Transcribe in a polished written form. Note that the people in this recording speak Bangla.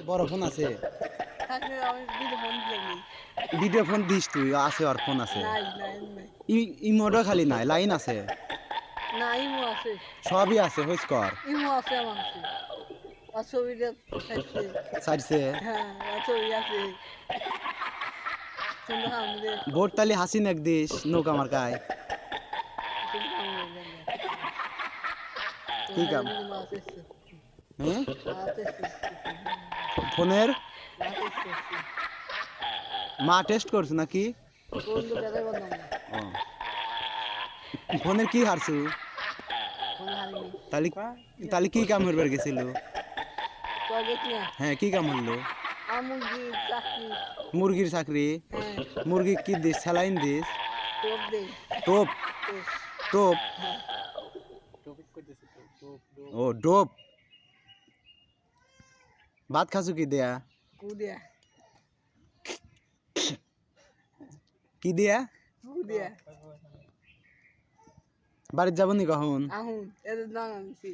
বড় ফোন আছে? থাকলে আমি ভিডিও ফোন দিই। ভিডিও ফোন দিস তুই? আছে, আর ফোন আছে। নাই নাই নাই। ইমোডও খালি নাই, লাইন আছে। না ইমো আছে। সবই আছে, হইস কর। ইমো আছে আমার কাছে। আর ছবিটা ছাড়ছে। সাইডছে। হ্যাঁ আর ছবি আছে। সুন্দর হামদে। ভোট তালি হাসিন এক দিস নৌকা মার্কায়। সুন্দর হামদে। কি কাম? মাছ হ্যাঁ, এসছে। ফোনের মাছ এসছে। মা টেস্ট করছো নাকি? বন্ধু বেড়াই বন্ধ না। ও, ফোনের কি হারছু? ফোন হারিনি। তালি তালি কি কাম হইবার গেছিল? তো গেছি না। হ্যাঁ, কি কাম হইলো? আমুগি চাকরি। মুরগির চাকরি? হ্যাঁ মুরগি কি দিস, স্যালাইন দিস? টোপ দেই। টোপ? টোপ। টোপ? হ্যাঁ ও ডোপ। ভাত খাসু কি দেয়া? কুদিয়া। কি দিয়া? কুদিয়া। বাড়ির যাবো নি কখন? আহুন এদের নাম আনছি।